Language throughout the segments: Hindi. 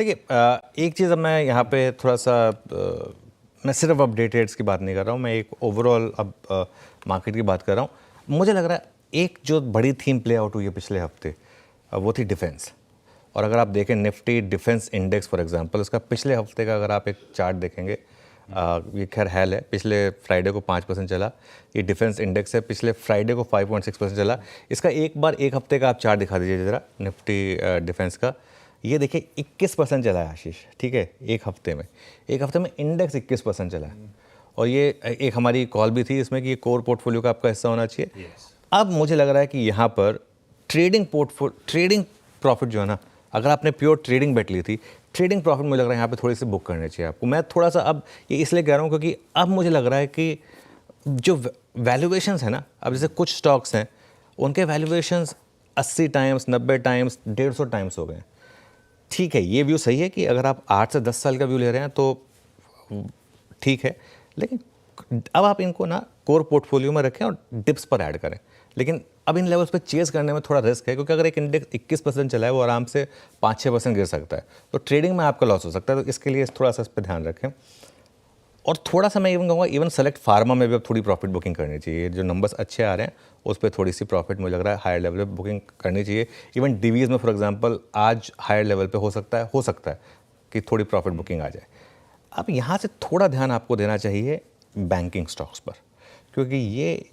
देखिए एक चीज़ अब मैं यहाँ पे थोड़ा सा मैं सिर्फ अपडेट रेट्स की बात नहीं कर रहा हूँ, मैं एक ओवरऑल अब मार्केट की बात कर रहा हूँ। मुझे लग रहा है एक जो बड़ी थीम प्ले आउट हुई है पिछले हफ्ते वो थी डिफेंस। और अगर आप देखें Nifty defence index for example, उसका पिछले हफ्ते का अगर आप एक चार्ट देखेंगे, ये खैर हैल है, पिछले फ्राइडे को 5% चला। ये डिफेंस इंडेक्स है, पिछले फ्राइडे को 5.6% चला। इसका एक हफ्ते का आप चार्ट दिखा दीजिए ज़रा निफ्टी डिफेंस का। ये देखिए 21% चला है आशीष, ठीक है, एक हफ्ते में इंडेक्स 21% चला है। और ये एक हमारी कॉल भी थी इसमें कि ये कोर पोर्टफोलियो का आपका हिस्सा होना चाहिए। अब मुझे लग रहा है कि यहाँ पर ट्रेडिंग प्रॉफिट जो है ना, अगर आपने प्योर ट्रेडिंग बेट ली थी, ट्रेडिंग प्रॉफिट मुझे लग रहा है यहाँ पे थोड़ी सी बुक करनी चाहिए आपको। मैं थोड़ा सा अब ये इसलिए कह रहा हूँ क्योंकि अब मुझे लग रहा है कि जो वैल्यूएशंस है ना, अब जैसे कुछ स्टॉक्स हैं उनके वैल्यूएशंस 80 टाइम्स 90 टाइम्स 150 टाइम्स हो गए। ठीक है, ये व्यू सही है कि अगर आप 8 से 10 साल का व्यू ले रहे हैं तो ठीक है, लेकिन अब आप इनको ना कोर पोर्टफोलियो में रखें और डिप्स पर ऐड करें। लेकिन अब इन लेवल्स पे चेज़ करने में थोड़ा रिस्क है, क्योंकि अगर एक इंडेक्स 21% चला है वो आराम से 5-6% गिर सकता है, तो ट्रेडिंग में आपका लॉस हो सकता है। तो इसके लिए थोड़ा सा इस पर ध्यान रखें। और थोड़ा सा मैं इवन कहूँगा इवन सेलेक्ट फार्मा में भी अब थोड़ी प्रॉफिट बुकिंग करनी चाहिए। जो नंबर्स अच्छे आ रहे हैं उस पर थोड़ी सी प्रॉफिट मुझे लग रहा है हायर लेवल पे बुकिंग करनी चाहिए। इवन डीवीज़ में फॉर एग्जांपल आज हायर लेवल पे हो सकता है कि थोड़ी प्रॉफिट बुकिंग आ जाए। अब यहाँ से थोड़ा ध्यान आपको देना चाहिए बैंकिंग स्टॉक्स पर, क्योंकि ये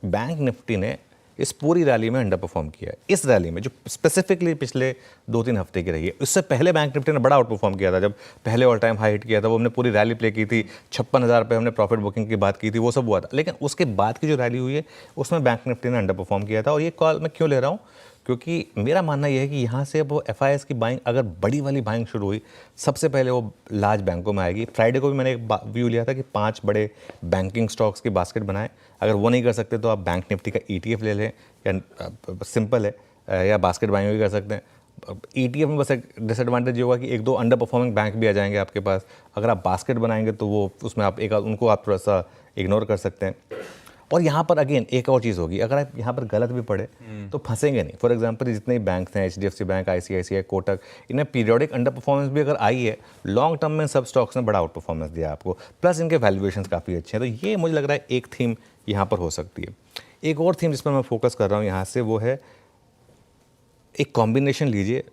बैंक निफ्टी ने इस पूरी रैली में अंडर परफॉर्म किया है। इस रैली में जो स्पेसिफिकली पिछले 2-3 हफ्ते की रही है, उससे पहले बैंक निफ्टी ने बड़ा आउट परफॉर्म किया था। जब पहले ऑल टाइम हाई हिट किया था, वो हमने पूरी रैली प्ले की थी, 56,000 पे हमने प्रॉफिट बुकिंग की बात की थी, वो सब हुआ था। लेकिन उसके बाद की जो रैली हुई है उसमें बैंक निफ्टी ने अंडर परफॉर्म किया था। और ये कॉल मैं क्यों ले रहा हूँ, क्योंकि मेरा मानना यह है कि यहाँ से अब FIIs की बाइंग, अगर बड़ी वाली बाइंग शुरू हुई, सबसे पहले वो लार्ज बैंकों में आएगी। फ्राइडे को भी मैंने एक व्यू लिया था कि 5 बड़े बैंकिंग स्टॉक्स की बास्केट बनाएं। अगर वो नहीं कर सकते तो आप बैंक निफ्टी का ETF ले लें, या सिंपल है, या बास्केट बाइंग भी कर सकते हैं। ETF में बस एक डिसएडवांटेज ये होगा कि 1-2 अंडर परफॉर्मिंग बैंक भी आ जाएंगे आपके पास। अगर आप बास्केट बनाएंगे तो वो उसमें आप उनको आप थोड़ा सा इग्नोर कर सकते हैं। और यहाँ पर अगेन एक और चीज़ होगी, अगर आप यहाँ पर गलत भी पड़े तो फंसेंगे नहीं। फॉर एग्जांपल जितने बैंक हैं, HDFC बैंक, ICICI, कोटक, इन्हें पीरियोडिक अंडर परफॉर्मेंस भी अगर आई है, लॉन्ग टर्म में सब स्टॉक्स ने बड़ा आउट परफॉर्मेंस दिया आपको, प्लस इनके वैल्यूएशंस काफ़ी अच्छे हैं। तो ये मुझे लग रहा है एक थीम यहाँ पर हो सकती है। एक और थीम जिस पर मैं फोकस कर रहा हूँ यहाँ से, वो है एक कॉम्बिनेशन लीजिए।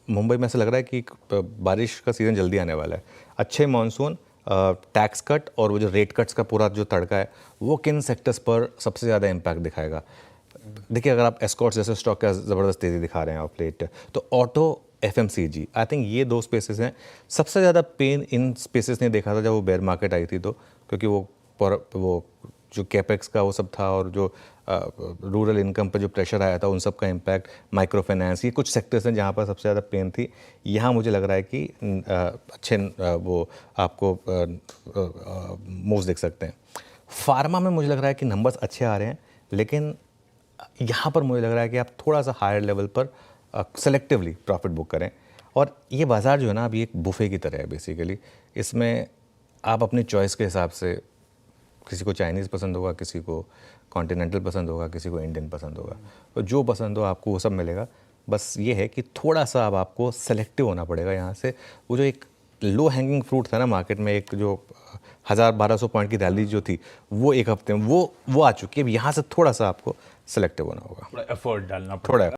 मुंबई में ऐसा लग रहा है कि बारिश का सीज़न जल्दी आने वाला है। अच्छे मानसून, टैक्स कट और वो जो रेट कट्स का पूरा जो तड़का है, वो किन सेक्टर्स पर सबसे ज़्यादा इम्पैक्ट दिखाएगा। देखिए, अगर आप एस्कॉर्ट्स जैसे स्टॉक का ज़बरदस्त तेज़ी दिखा रहे हैं ऑफ लेट, तो ऑटो, FMCG, आई थिंक ये 2 स्पेसेस हैं। सबसे ज़्यादा पेन इन स्पेसेस ने देखा था जब वो बेयर मार्केट आई थी, तो क्योंकि वो जो कैपेक्स का वो सब था, और जो रूरल इनकम पर जो प्रेशर आया था उन सब का इम्पैक्ट, माइक्रो फाइनेंस, ये कुछ सेक्टर्स हैं जहाँ पर सबसे ज़्यादा पेन थी। यहाँ मुझे लग रहा है कि अच्छे वो आपको मूव्स दिख सकते हैं। फार्मा में मुझे लग रहा है कि नंबर्स अच्छे आ रहे हैं, लेकिन यहाँ पर मुझे लग रहा है कि आप थोड़ा सा हायर लेवल पर सेलेक्टिवली प्रॉफिट बुक करें। और ये बाज़ार जो है ना, अभी एक बुफे की तरह है बेसिकली। इसमें आप अपनी चॉइस के हिसाब से, किसी को चाइनीज़ पसंद होगा, किसी को कॉन्टिनेंटल पसंद होगा, किसी को इंडियन पसंद होगा, तो जो पसंद हो आपको वो सब मिलेगा। बस ये है कि थोड़ा सा अब आपको सेलेक्टिव होना पड़ेगा यहाँ से। वो जो एक लो हैंगिंग फ्रूट था ना मार्केट में, एक जो 1000-1200 पॉइंट की रैली जो थी, वो एक हफ्ते में वो आ चुकी है। अब यहाँ से थोड़ा सा आपको सेलेक्टिव होना होगा, थोड़ा एफर्ट डालना थोड़ा पड़ेगा।